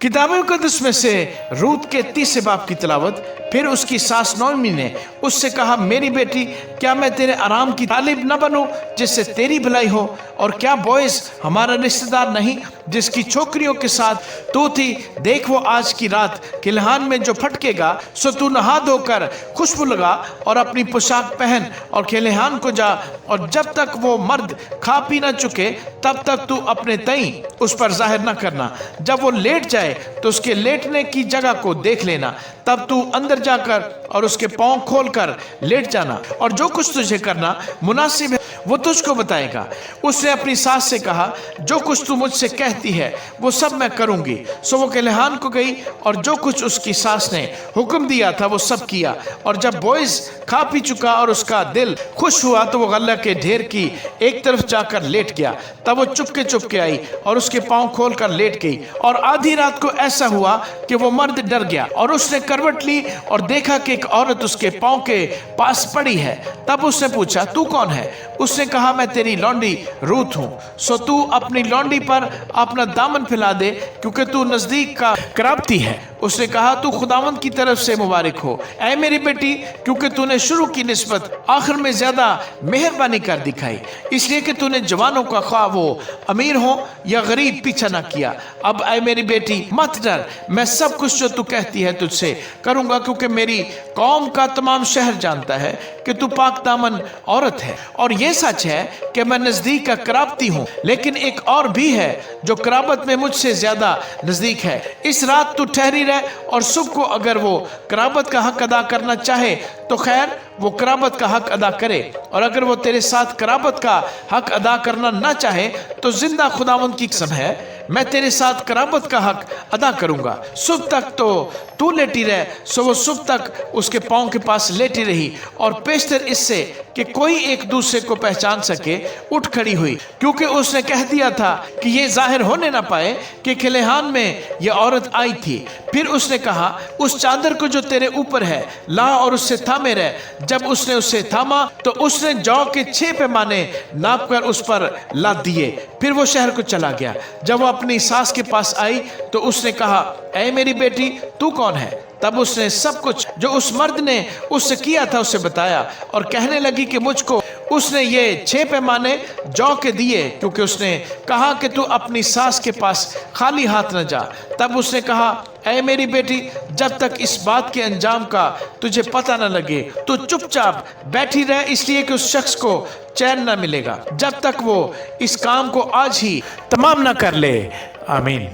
किताब मुकद्दस में से रूत के 30 बाब की तिलावत। फिर उसकी सास नोएमी ने उससे कहा, मेरी बेटी, क्या मैं तेरे आराम की तालिब न बनूं जिससे तेरी भलाई हो? और क्या बोएज हमारा रिश्तेदार नहीं जिसकी छोकरियों के साथ तू थी? देख, वो आज की रात किलहान में जो फटकेगा, सो तू नहा धोकर खुशबू लगा और अपनी पोशाक पहन और किलहान को जा, और जब तक वो मर्द खा पी न चुके तब तक तू अपने तई उस पर जाहिर न करना। जब वो लेट जाए तो उसके लेटने की जगह को देख लेना, तब तू अंदर जाकर और उसके पांव खोलकर लेट जाना, और जो कुछ तुझे करना मुनासिब है वो तुझको बताएगा। उसने अपनी सास से कहा, जो कुछ तू मुझसे कहती है वो सब मैं करूंगी। सो वो किलहान को गई और जो कुछ उसकी सास ने हुक्म दिया था वो सब किया। और जब बोएज खा पी चुका और उसका दिल खुश हुआ तो वो गल्ला के ढेर की एक तरफ जाकर लेट गया। तब वो चुपके आई और उसके पांव खोलकर लेट गई। और आधी रात को ऐसा हुआ कि वो मर्द डर गया और उसने करवट ली और देखा कि एक औरत उसके पांव के पास पड़ी है। तब उसने पूछा, तू कौन है? उसने कहा, मैं तेरी लौंडी रूत हूं। सो तू अपनी लौंडी पर अपना दामन फैला दे, क्योंकि तू नजदीक का कराबती है। उसने कहा, तू खुदावंद की तरफ से मुबारक हो ऐ मेरी बेटी, क्योंकि तूने शुरू की निस्बत आखिर में ज्यादा मेहरबानी कर दिखाई, इसलिए कि तूने जवानों का ख्वाह वो अमीर हो या गरीब पीछा न किया। अब ऐ मेरी बेटी मत डर, मैं सब कुछ जो तू कहती है तुझसे करूंगा, क्योंकि मेरी कौम का तमाम शहर जानता है कि तू पाक दामन औरत है। और ये सच है कि मैं नजदीक का कराबती हूँ, लेकिन एक और भी है जो कराबत में मुझसे ज्यादा नजदीक है। इस रात तू ठहरी रह, और सुबह को अगर वो कराबत का हक अदा करना चाहे तो खैर, वो कराबत का हक अदा करे, और अगर वो तेरे साथ कराबत का हक अदा करना ना चाहे तो जिंदा खुदावंद की कसम है, मैं तेरे साथ कराबत का हक अदा करूंगा। सुबह तक तो तू लेटी रह। सो वो सुबह तक उसके पांव के पास लेटी रही, और पेशतर इससे कि कोई एक दूसरे को पहचान सके उठ खड़ी हुई, क्योंकि उसने कह दिया था कि ये जाहिर होने ना पाए कि किलहान में यह औरत आई थी। फिर उसने कहा, उस चादर को जो तेरे ऊपर है ला और उससे थामे रह। जब उसने उसे थामा तो उसने जौ के 6 पैमाने नाप कर उस पर लाद दिए। फिर वो शहर को चला गया। जब वो अपनी सास के पास आई तो उसने कहा, ऐ मेरी बेटी, तू कौन है? तब उसने सब कुछ जो उस मर्द ने उससे किया था उसे बताया, और कहने लगी कि मुझको उसने ये 6 पैमाने जौ के दिए, क्योंकि उसने कहा कि तू अपनी सास के पास खाली हाथ न जा। तब उसने कहा, ऐ मेरी बेटी, जब तक इस बात के अंजाम का तुझे पता न लगे तो चुपचाप बैठी रह, इसलिए कि उस शख्स को चैन न मिलेगा जब तक वो इस काम को आज ही तमाम न कर ले। आमीन।